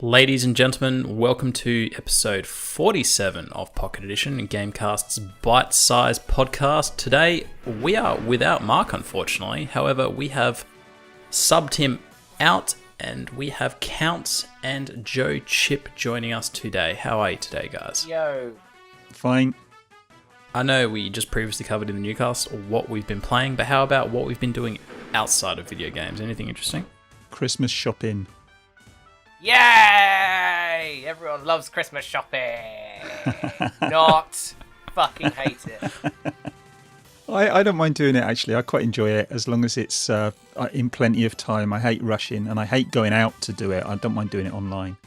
Ladies and gentlemen, welcome to episode 47 of Pocket Edition, GameCast's bite-sized podcast. Today, we are without Mark, unfortunately. However, we have subbed him out, and we have Counts and Joe Chip joining us today. How are you today, guys? Yo. Fine. I know we just previously covered in the newcast what we've been playing, but how about what we've been doing outside of video games? Anything interesting? Christmas shopping. Yay! Everyone loves Christmas shopping. Not fucking hate it. I don't mind doing it, actually. I quite enjoy it as long as it's in plenty of time. I hate rushing and I hate going out to do it. I don't mind doing it online.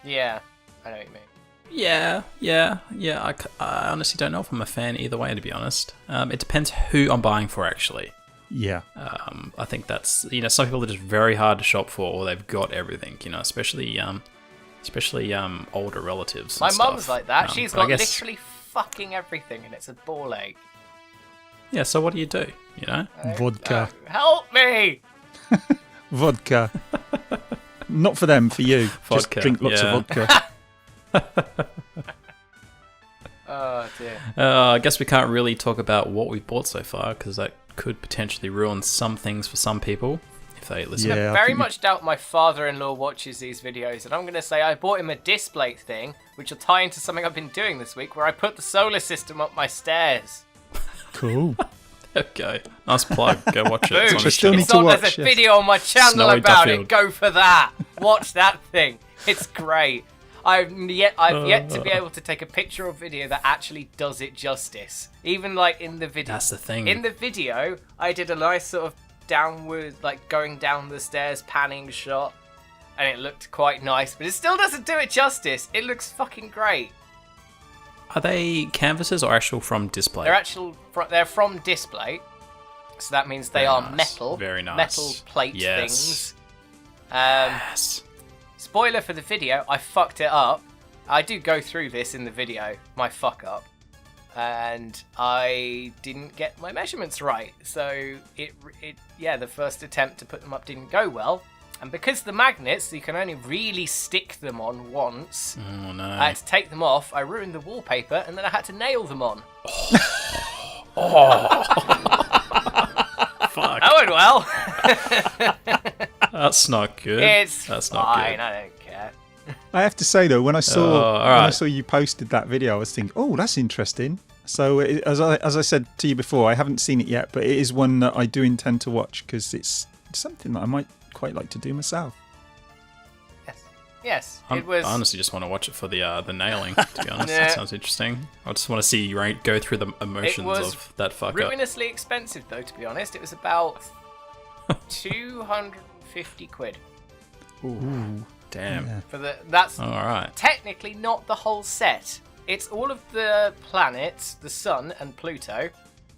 Yeah, I know what you mean. Yeah. I honestly don't know if I'm a fan either way, to be honest. It depends who I'm buying for, actually. Yeah. I think that's, some people are just very hard to shop for, or they've got everything, especially older relatives. My and mum's stuff. like that. She's but I got guess, literally fucking everything, and it's a ball ache. Yeah, so what do you do, Vodka. Help me! Vodka. Not for them, for you. Vodka, Just drink lots of vodka. Oh, dear. I guess we can't really talk about what we've bought so far, because that could potentially ruin some things for some people if they listen. Yeah. I very much doubt my father-in-law watches these videos, and I'm going to say I bought him a display thing, which will tie into something I've been doing this week, where I put the solar system up my stairs. Cool. There we go. Nice plug. Go watch it. Boom. It's on I his still channel. need It's to on, watch, there's a yes. video on my channel Snowy about Duffield. it. Go for that. Watch that thing. It's great. I've yet to be able to take a picture or video that actually does it justice. Even like in the video. That's the thing. In the video, I did a nice sort of downward, like going down the stairs panning shot, and it looked quite nice, but it still doesn't do it justice. It looks fucking great. Are they canvases or actual from display? They're from display, so that means they Very are nice. metal. Very nice. Metal plate Yes. things. Yes. Spoiler for the video, I fucked it up. I do go through this in the video, my fuck up. And I didn't get my measurements right. So the first attempt to put them up didn't go well. And because the magnets, you can only really stick them on once. Oh no. I had to take them off, I ruined the wallpaper, and then I had to nail them on. Fuck. That went well. That's not good. That's not fine, good. I don't care. I have to say, though, when I saw all right. when I saw you posted that video, I was thinking, oh, that's interesting. So, as I said to you before, I haven't seen it yet, but it is one that I do intend to watch because it's something that I might quite like to do myself. Yes, I it was... honestly just want to watch it for the nailing, to be honest. Yeah. That sounds interesting. I just want to see you go through the emotions was of that fuck up. ruinously expensive, though, to be honest. It was about 250 quid. Ooh, damn. Yeah. That's All right. technically not the whole set. It's all of the planets, the Sun and Pluto,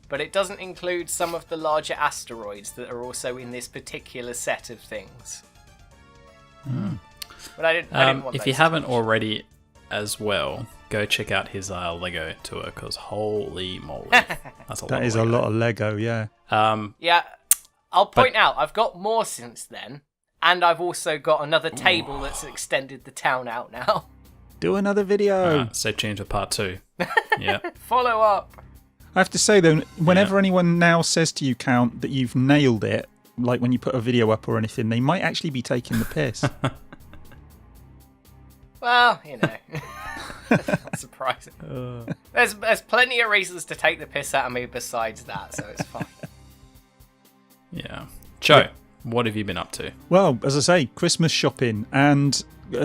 but it doesn't include some of the larger asteroids that are also in this particular set of things. But I didn't want if those you to haven't change. already as well, go check out his Lego tour, because holy moly. That's a lot That is a lot of Lego, yeah. Yeah, I'll point out, I've got more since then, and I've also got another table that's extended the town out now. Do another video. Stay tuned for part 2. Yeah. Follow up. I have to say, though, whenever anyone now says to you, Count, that you've nailed it, like when you put a video up or anything, they might actually be taking the piss. Well, not surprising. There's plenty of reasons to take the piss out of me besides that, so it's fine. Yeah. Joe, what have you been up to? Well, as I say, Christmas shopping and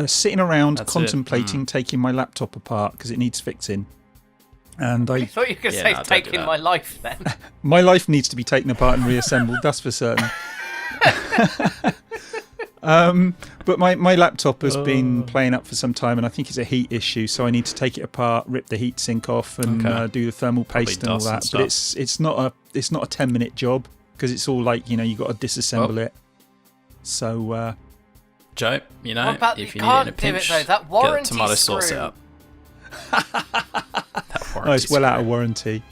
sitting around That's contemplating taking my laptop apart because it needs fixing. And I thought you could say don't do taking that. my life then. my life needs to be taken apart and reassembled, that's for certain. But my laptop has been playing up for some time, and I think it's a heat issue, so I need to take it apart, rip the heatsink off, and do the thermal paste and all dust and that. But it's not a 10-minute job because it's all like you got to disassemble it. So Joe, What about if you you need it in a can't do it pinch, though, that get warranty the tomato sauce screw. out. it's well out of warranty.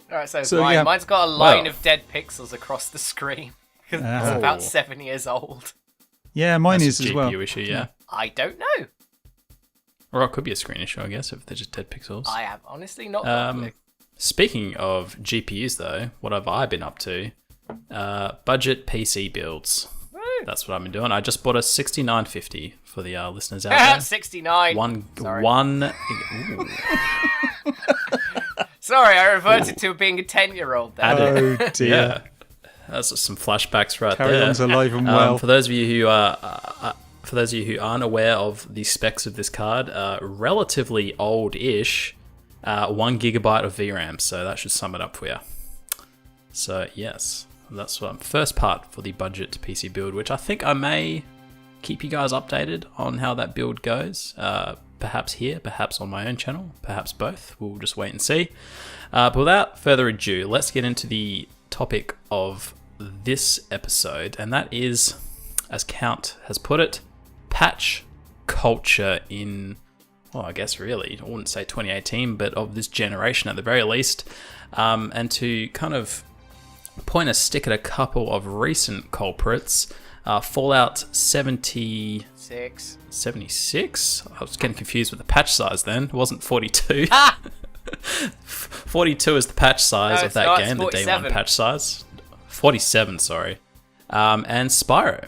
Alright, so So, mine. yeah. Mine's got a line Well. of dead pixels across the screen. It's Ah. about 7 years old. Yeah, mine That's is a as GPU well. issue, yeah. I don't know. Or it could be a screen issue, I guess, if they're just dead pixels. I have honestly not got a clue. Speaking of GPUs, though, what have I been up to? Budget PC builds. Woo. That's what I've been doing. I just bought a 6950 for the listeners out there. 69. Sorry. Ooh. Sorry, I reverted to being a 10-year-old there. Oh dear. Yeah. That's some flashbacks right Carry there. on's alive and well. For those of you who aren't aware of the specs of this card, relatively old-ish, 1 gigabyte of VRAM, so that should sum it up for you. So yes, that's what first part for the budget PC build, which I think I may keep you guys updated on how that build goes. Perhaps here, perhaps on my own channel, perhaps both. We'll just wait and see. But without further ado, let's get into the topic of this episode, and that is, as Count has put it, patch culture in, well, I guess really, I wouldn't say 2018, but of this generation at the very least, and to kind of point a stick at a couple of recent culprits, Fallout 76? I was getting confused with the patch size then. It wasn't 42. 42 is the patch size of that game, the day 1 patch size. 47, sorry. And Spyro,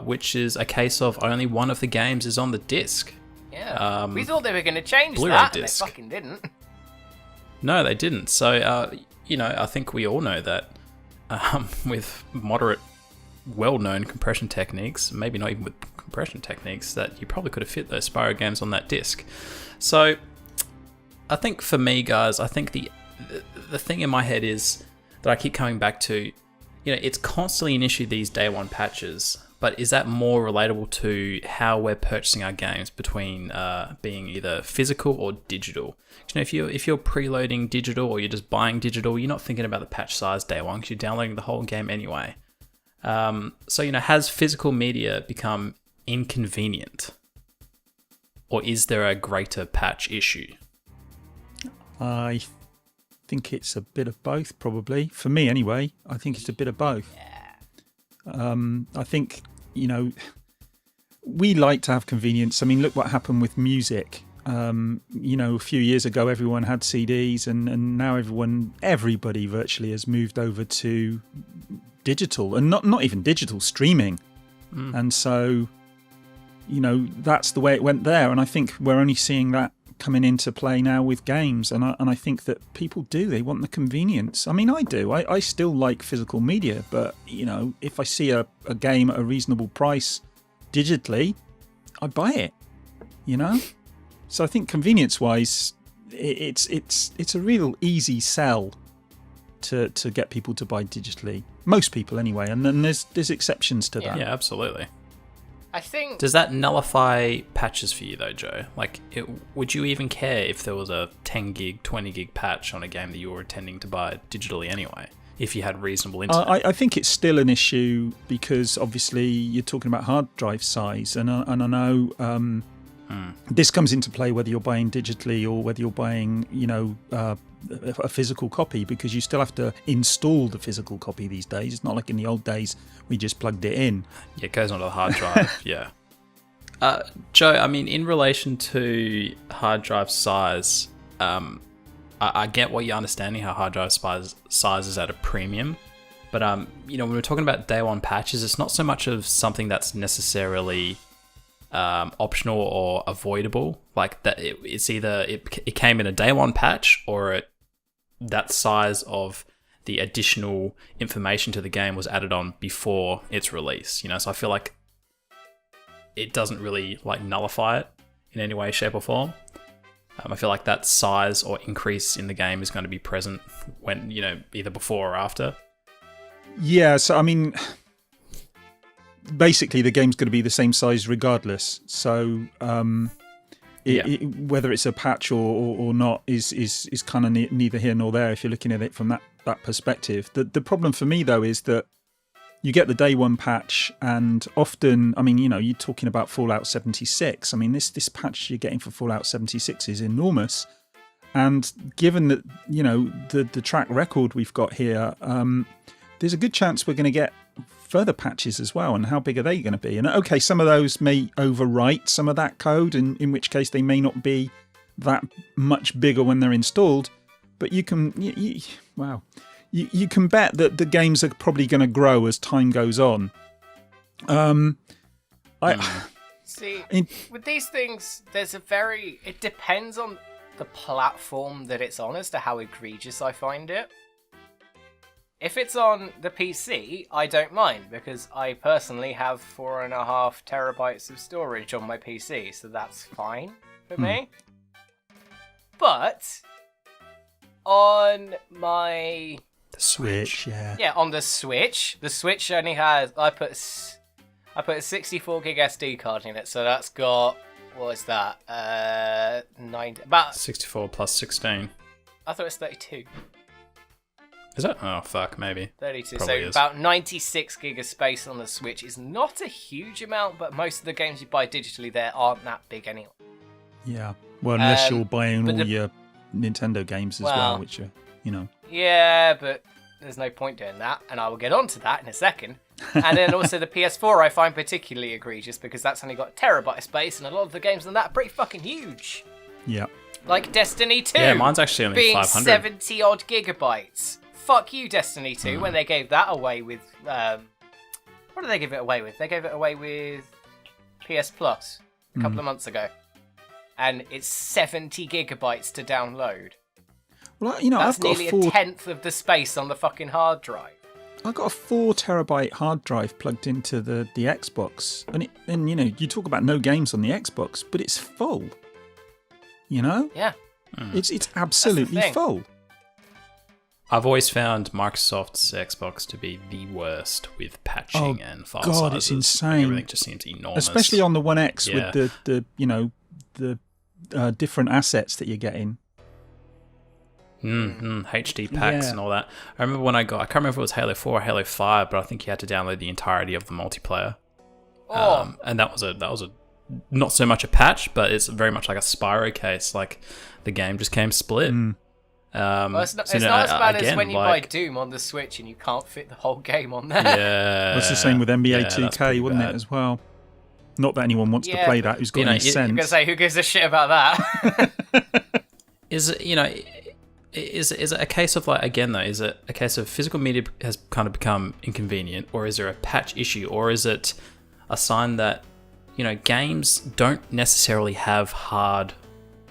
which is a case of only one of the games is on the disc. Yeah. We thought they were going to change Blu-ray that, disc. and they fucking didn't. No, they didn't. So, I think we all know that with moderate, well-known compression techniques, maybe not even with compression techniques, that you probably could have fit those Spyro games on that disc. So, I think for me, guys, I think the thing in my head is that I keep coming back to, it's constantly an issue, these day 1 patches, but is that more relatable to how we're purchasing our games between being either physical or digital? If you're preloading digital or you're just buying digital, you're not thinking about the patch size day 1 because you're downloading the whole game anyway. So, has physical media become inconvenient? Or is there a greater patch issue? I think it's a bit of both, probably. For me, anyway, I think it's a bit of both. I think, we like to have convenience. I mean, look what happened with music. A few years ago, everyone had CDs, and now everybody virtually has moved over to digital, and not even digital, streaming. And so, that's the way it went there. And I think we're only seeing that coming into play now with games, and I think that people they want the convenience. I mean, I do. I still like physical media, but if I see a game at a reasonable price digitally, I buy it. So I think convenience-wise, it's a real easy sell to get people to buy digitally. Most people anyway, and then there's exceptions to that. Yeah, absolutely. I think... Does that nullify patches for you though, Joe? Like, would you even care if there was a 10 gig, 20 gig patch on a game that you were intending to buy digitally anyway, if you had reasonable internet? I think it's still an issue because obviously you're talking about hard drive size, and I know this comes into play whether you're buying digitally or whether you're buying, a physical copy, because you still have to install the physical copy these days. It's not like in the old days we just plugged it in. Yeah, it goes onto the hard drive. Yeah. Joe, I mean, in relation to hard drive size, I get what you're understanding, how hard drive size is at a premium. But, when we're talking about day 1 patches, it's not so much of something that's necessarily optional or avoidable. Like that, it's either it came in a day 1 patch, or that size of the additional information to the game was added on before its release. So I feel like it doesn't really nullify it in any way, shape, or form. I feel like that size or increase in the game is going to be present when either before or after. Yeah, so I mean, basically the game's going to be the same size regardless. So whether it's a patch or not is kind of neither here nor there if you're looking at it from that perspective. The problem for me though is that you get the day 1 patch, and often, I mean, you're talking about Fallout 76. I mean, this patch you're getting for Fallout 76 is enormous, and given that the track record we've got here, there's a good chance we're going to get further patches as well, and how big are they going to be? And okay, some of those may overwrite some of that code, and in which case they may not be that much bigger when they're installed. But you can, you can bet that the games are probably going to grow as time goes on. See, with these things, it depends on the platform that it's on as to how egregious I find it. If it's on the PC, I don't mind, because I personally have 4.5 terabytes of storage on my PC, so that's fine for me. But on the Switch, yeah, on the Switch only has I put a 64 gig SD card in it, so that's got, what is that? About 64 plus 16. I thought it was 32. Is it? Oh fuck, maybe. 32. Probably So is. about 96 gig of space on the Switch is not a huge amount, but most of the games you buy digitally there aren't that big anyway. yeah. Well, unless you're buying all but your Nintendo games as well, which are, Yeah, but there's no point doing that, and I will get onto that in a second. And then also the PS4 I find particularly egregious, because that's only got a terabyte of space, and a lot of the games on that are pretty fucking huge. Yeah. Like Destiny 2. Yeah, mine's actually only being 500. 70 odd gigabytes. Fuck you, Destiny 2, when they gave that away with... what did they give it away with? They gave it away with PS Plus a couple of months ago. And it's 70 gigabytes to download. Well, That's I've got nearly a tenth of the space on the fucking hard drive. I've got a 4 terabyte hard drive plugged into the Xbox, and you talk about no games on the Xbox, but it's full. Yeah. It's absolutely full. I've always found Microsoft's Xbox to be the worst with patching and file sizes. God, it's insane. Everything just seems enormous. Especially on the One X with the different assets that you're getting. HD packs and all that. I remember when I can't remember if it was Halo 4 or Halo 5, but I think you had to download the entirety of the multiplayer. And that was a not so much a patch, but it's very much like a Spyro case. Like the game just came split. Well, it's not as bad as when you buy Doom on the Switch and you can't fit the whole game on there. Yeah, well, it's the same with NBA 2K, wasn't bad. it, as well? Not that anyone wants to play that who's got any sense. I'm going to say, who gives a shit about that? Is it a case of, like, again though, is it a case of physical media has kind of become inconvenient, or is there a patch issue, or is it a sign that, games don't necessarily have hard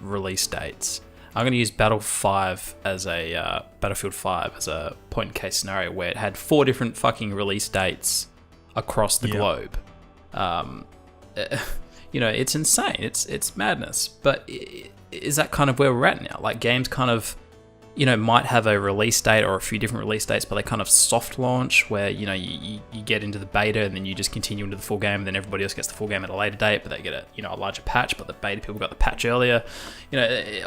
release dates? I'm going to use Battlefield 5 as a point-in-case scenario where it had 4 different fucking release dates across the globe. It's insane. It's madness. But is that kind of where we're at now? Like, games kind of, might have a release date or a few different release dates, but they kind of soft launch where, you get into the beta and then you just continue into the full game, and then everybody else gets the full game at a later date, but they get a larger patch, but the beta people got the patch earlier.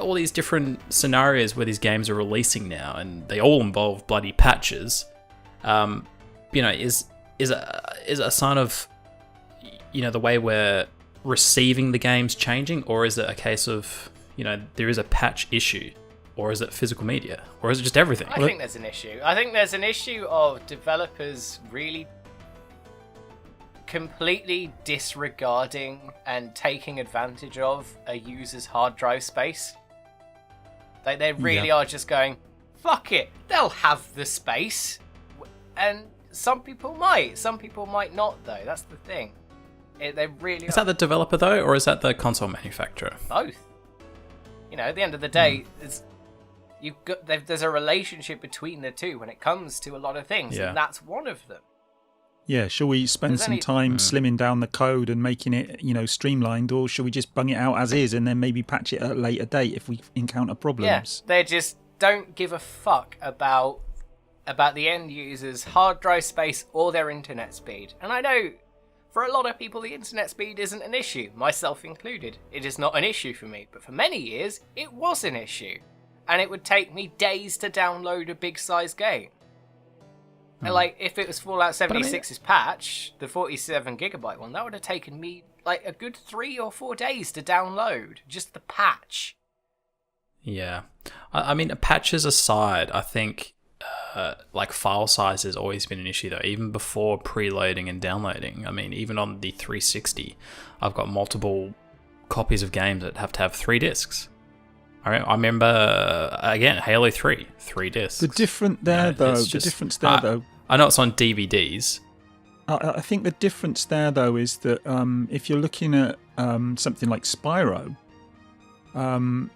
All these different scenarios where these games are releasing now, and they all involve bloody patches. Is it a sign of, the way we're receiving the games changing, or is it a case of, there is a patch issue? Or is it physical media? Or is it just everything? I think there's an issue. I think there's an issue of developers really completely disregarding and taking advantage of a user's hard drive space. They really are just going, fuck it, they'll have the space. And some people might not, though. That's the thing. They really Is that the developer, though, or is that the console manufacturer? Both. At the end of the day, there's a relationship between the two when it comes to a lot of things, and that's one of them. Yeah, shall we spend some time slimming down the code and making it, streamlined, or shall we just bung it out as is and then maybe patch it at a later date if we encounter problems? Yeah, they just don't give a fuck about the end user's hard drive space or their internet speed. And I know for a lot of people the internet speed isn't an issue, myself included. It is not an issue for me, but for many years it was an issue. And it would take me days to download a big size game. And if it was Fallout 76's patch, the 47 gigabyte one, that would have taken me a good 3 or 4 days to download, just the patch. Yeah. I mean, patches aside, I think like file size has always been an issue though, even before preloading and downloading. I mean, even on the 360, I've got multiple copies of games that have to have 3 discs. I remember, again, Halo 3 discs. The difference there, though. I know it's on DVDs. I think the difference there, though, is that if you're looking at something like Spyro, and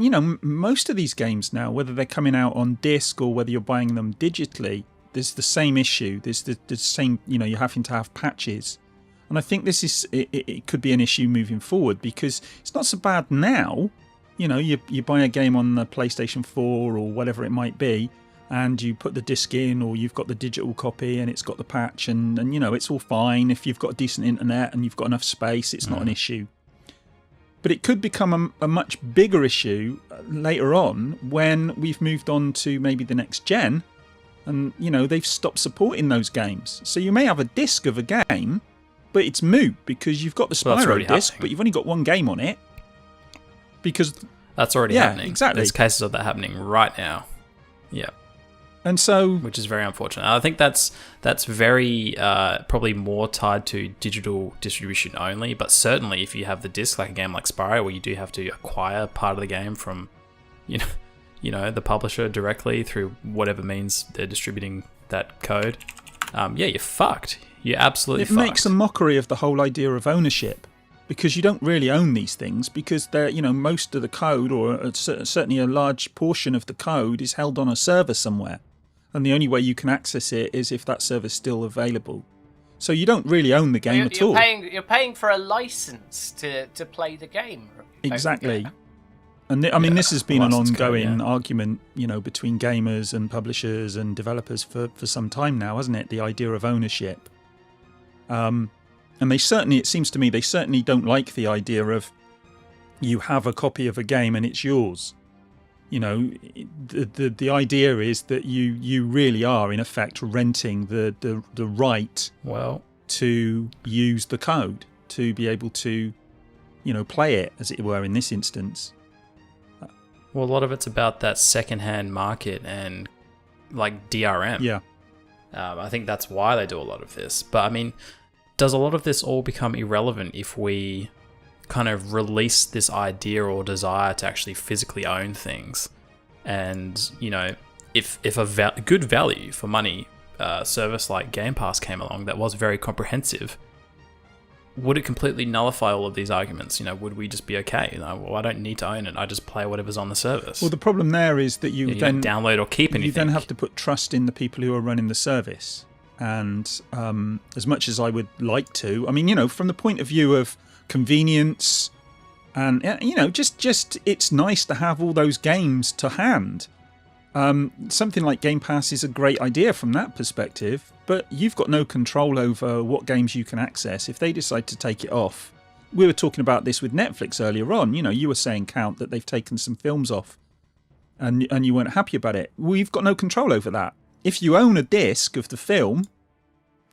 you know, most of these games now, whether they're coming out on disc or whether you're buying them digitally, there's the same issue. There's the same, you know, you're having to have patches. And I think this is it could be an issue moving forward, because it's not so bad now. You know, you buy a game on the PlayStation 4 or whatever it might be, and you put the disc in, or you've got the digital copy and it's got the patch, and you know, it's all fine. If you've got decent internet and you've got enough space, it's not an issue. But it could become a much bigger issue later on when we've moved on to maybe the next gen, and you know, they've stopped supporting those games. So you may have a disc of a game, but it's moot because you've got the Spyro disc, but you've only got one game on it. Because that's already happening. Exactly. There's cases of that happening right now. Yeah. And so, which is very unfortunate. I think that's very probably more tied to digital distribution only, but certainly if you have the disc, like a game like Spyro, where you do have to acquire part of the game from, you know, the publisher directly through whatever means they're distributing that code. Yeah, you're fucked. You're absolutely fucked. It makes a mockery of the whole idea of ownership, because you don't really own these things, because they're, you know, most of the code, or certainly a large portion of the code, is held on a server somewhere. And the only way you can access it is if that server's still available. So you don't really own the game at all. You're paying for a license to play the game. Exactly. And I mean, this has been an ongoing argument, you know, between gamers and publishers and developers for some time now, hasn't it? The idea of ownership. And they certainly, it seems to me, they certainly don't like the idea of you have a copy of a game and it's yours. You know, the idea is that you really are in effect renting the right to use the code, to be able to, you know, play it, as it were, in this instance. Well, a lot of it's about that secondhand market and like DRM. Yeah. I think that's why they do a lot of this. But I mean, does a lot of this all become irrelevant if we kind of release this idea or desire to actually physically own things? And, you know, if a good value for money service like Game Pass came along that was very comprehensive, would it completely nullify all of these arguments? You know, would we just be okay? You know, well, I don't need to own it. I just play whatever's on the service. Well, the problem there is that you then don't download or keep anything. You then have to put trust in the people who are running the service. And as much as I would like to, I mean, you know, from the point of view of convenience, and you know, just it's nice to have all those games to hand. Something like Game Pass is a great idea from that perspective, but you've got no control over what games you can access. If they decide to take it off, we were talking about this with Netflix earlier on. You know, you were saying, Count, that they've taken some films off, and you weren't happy about it. We've got no control over that. If you own a disc of the film,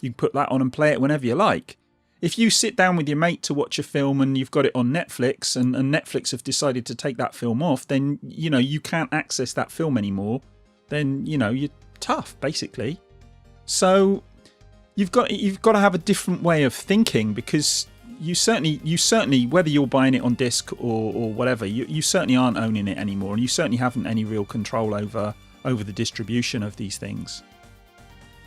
you can put that on and play it whenever you like. If you sit down with your mate to watch a film and you've got it on Netflix, and Netflix have decided to take that film off, then, you know, you can't access that film anymore. Then, you know, you're tough, basically. So you've got to have a different way of thinking, because you certainly, whether you're buying it on disc or whatever, you certainly aren't owning it anymore, and you certainly haven't any real control over the distribution of these things.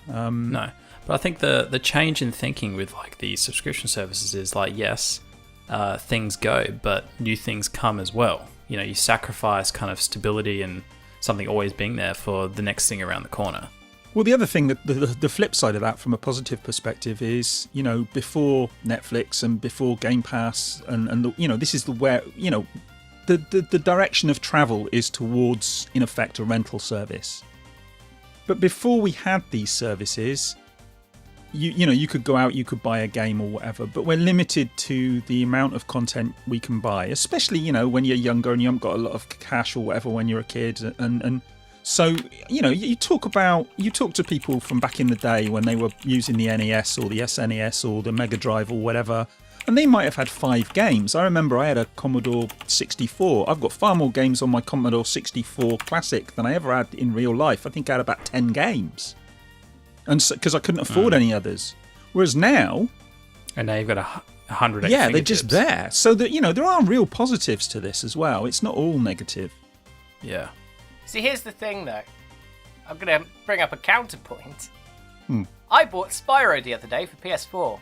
No. But I think the change in thinking with like the subscription services is like, yes, things go, but new things come as well. You know, you sacrifice kind of stability and something always being there for the next thing around the corner. Well, the other thing, that the flip side of that from a positive perspective is, you know, before Netflix and before Game Pass and the, you know, this is where, you know, the direction of travel is towards, in effect, a rental service. But before we had these services, you know, you could go out, you could buy a game or whatever, but we're limited to the amount of content we can buy, especially, you know, when you're younger and you haven't got a lot of cash or whatever when you're a kid. And so, you know, you talk to people from back in the day when they were using the NES or the SNES or the Mega Drive or whatever, And they might have had 5 games. I remember I had a Commodore 64. I've got far more games on my Commodore 64 Classic than I ever had in real life. I think I had about 10 games. And because I couldn't afford any others. Whereas now... And now you've got 100 Yeah, they're just there. So that, there are real positives to this as well. It's not all negative. Yeah. See, here's the thing, though. I'm going to bring up a counterpoint. I bought Spyro the other day for PS4.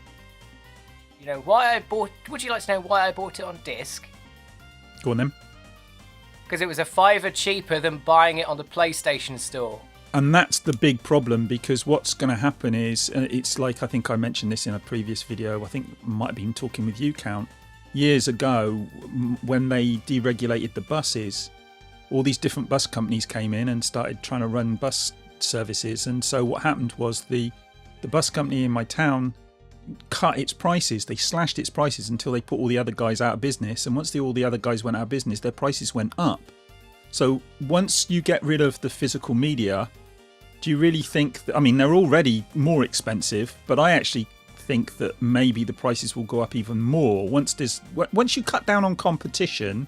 You know why I bought... Would you like to know why I bought it on disc? Go on then. Because it was a $5 cheaper than buying it on the PlayStation Store. And that's the big problem, because what's going to happen is, it's like, I think I mentioned this in a previous video, I think I might have been talking with you, Count, years ago, when they deregulated the buses, all these different bus companies came in and started trying to run bus services. And so what happened was the bus company in my town cut its prices. They slashed its prices until they put all the other guys out of business. And once all the other guys went out of business, their prices went up. So once you get rid of the physical media, do you really think that, I mean, they're already more expensive, but I actually think that maybe the prices will go up even more. Once you cut down on competition,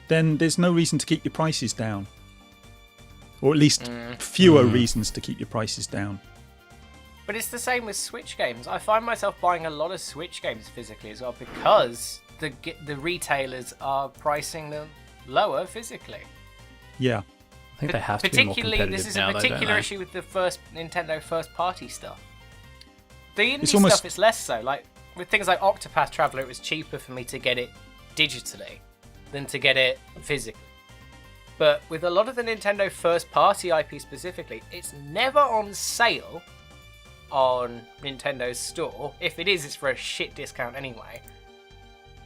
then there's no reason to keep your prices down. Or at least fewer reasons to keep your prices down. But it's the same with Switch games. I find myself buying a lot of Switch games physically as well, because the retailers are pricing them lower physically. Yeah. I think they have to be more competitive this is now, a particular though, issue with the Nintendo first party stuff. The indie It's almost... stuff is less so. Like with things like Octopath Traveler, it was cheaper for me to get it digitally than to get it physically. But with a lot of the Nintendo first party IP specifically, it's never on sale on Nintendo's store. If it is, it's for a shit discount anyway.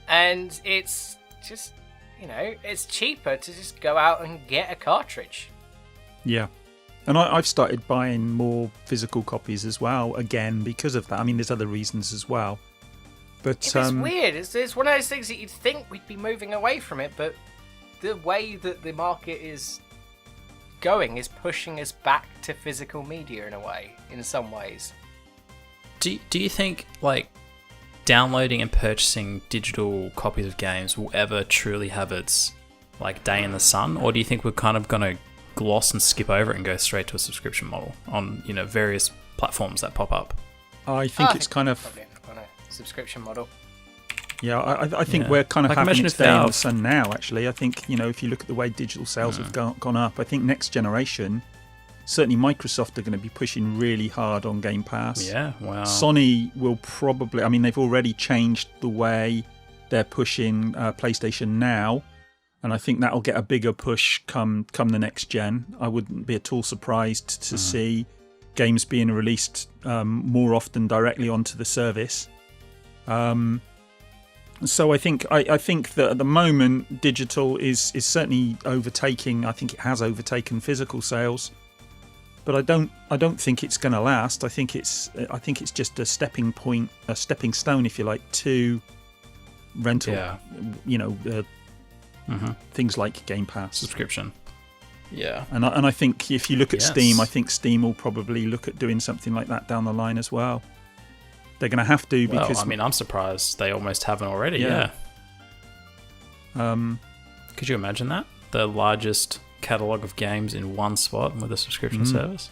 And it's just... it's cheaper to just go out and get a cartridge. Yeah. And I've started buying more physical copies as well, again, because of that. I mean, there's other reasons as well. But it's weird. It's one of those things that you'd think we'd be moving away from it, but the way that the market is going is pushing us back to physical media in a way, in some ways. Do you think, like, downloading and purchasing digital copies of games will ever truly have its day in the sun, or do you think we're kind of going to gloss and skip over it and go straight to a subscription model on various platforms that pop up? I think it's kind of probably on a subscription model. Yeah, I think we're kind of having its day in the sun now. Actually, I think if you look at the way digital sales have gone up, I think next generation, certainly Microsoft are going to be pushing really hard on Game Pass. Yeah, wow. Sony will probably... I mean, they've already changed the way they're pushing PlayStation Now, and I think that'll get a bigger push come the next gen. I wouldn't be at all surprised to see games being released more often directly onto the service. So I think that at the moment, digital is certainly overtaking... I think it has overtaken physical sales. But I don't think it's going to last. I think it's just a stepping stone, if you like, to rental. Yeah. Things like Game Pass subscription. Yeah. And I think if you look at Steam, I think Steam will probably look at doing something like that down the line as well. They're going to have to because... I mean, I'm surprised they almost haven't already. Yeah. Could you imagine that? The largest catalogue of games in one spot with a subscription service?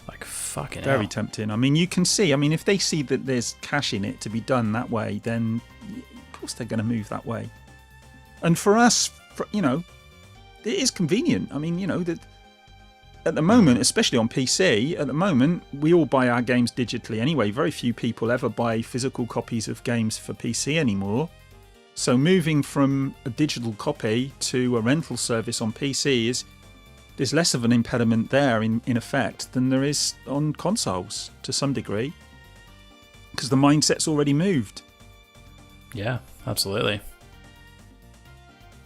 Like, fucking very hell. tempting. I mean, you can see, if they see that there's cash in it to be done that way, then of course they're going to move that way. And for us, it is convenient. I mean, at the moment, especially on PC, at the moment, we all buy our games digitally anyway. Very few people ever buy physical copies of games for PC anymore. So moving from a digital copy to a rental service on PC there's less of an impediment there in effect than there is on consoles to some degree, because the mindset's already moved. Yeah, absolutely.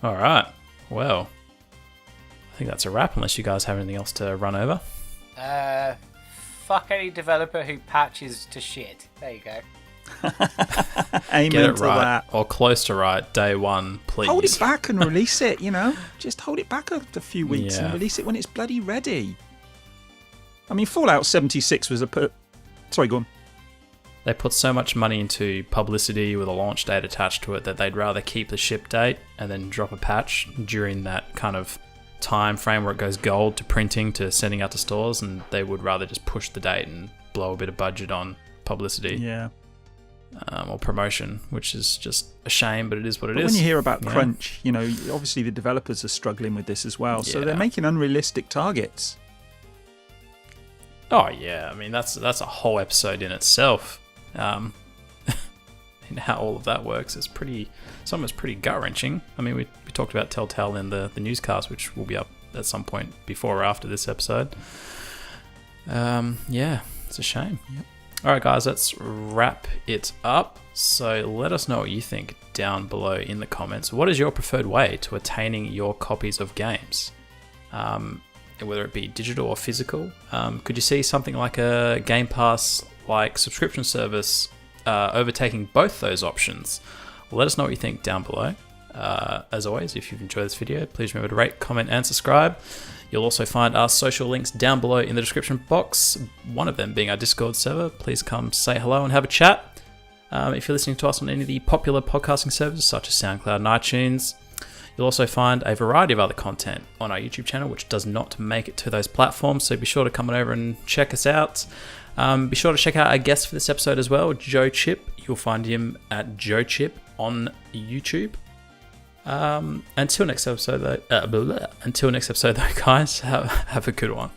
All right. Well, I think that's a wrap, unless you guys have anything else to run over. Fuck any developer who patches to shit. There you go. Amen Get it to right, that. or close to right, day one, please. Hold it back and release it, Just hold it back a few weeks and release it when it's bloody ready. I mean, Fallout 76 was Sorry, go on. they put so much money into publicity with a launch date attached to it that they'd rather keep the ship date and then drop a patch during that kind of time frame where it goes gold to printing to sending out to stores, and they would rather just push the date and blow a bit of budget on publicity. Yeah. Or promotion, which is just a shame, but it is what it is. When you hear about crunch, you know, obviously the developers are struggling with this as well, so they're making unrealistic targets. Oh yeah, I mean that's a whole episode in itself. And how all of that works is almost pretty gut wrenching. I mean, we talked about Telltale in the newscast, which will be up at some point before or after this episode. Yeah, it's a shame. Yep. All right, guys, let's wrap it up. So let us know what you think down below in the comments. What is your preferred way to attaining your copies of games? Whether it be digital or physical. Could you see something like a Game Pass like subscription service overtaking both those options? Let us know what you think down below. As always, if you've enjoyed this video, please remember to rate, comment, and subscribe. You'll also find our social links down below in the description box, one of them being our Discord server. Please come say hello and have a chat. If you're listening to us on any of the popular podcasting services such as SoundCloud and iTunes, you'll also find a variety of other content on our YouTube channel, which does not make it to those platforms, so be sure to come on over and check us out. Be sure to check out our guest for this episode as well, Joe Chip. You'll find him at Joe Chip on YouTube. Until next episode though, guys, have a good one.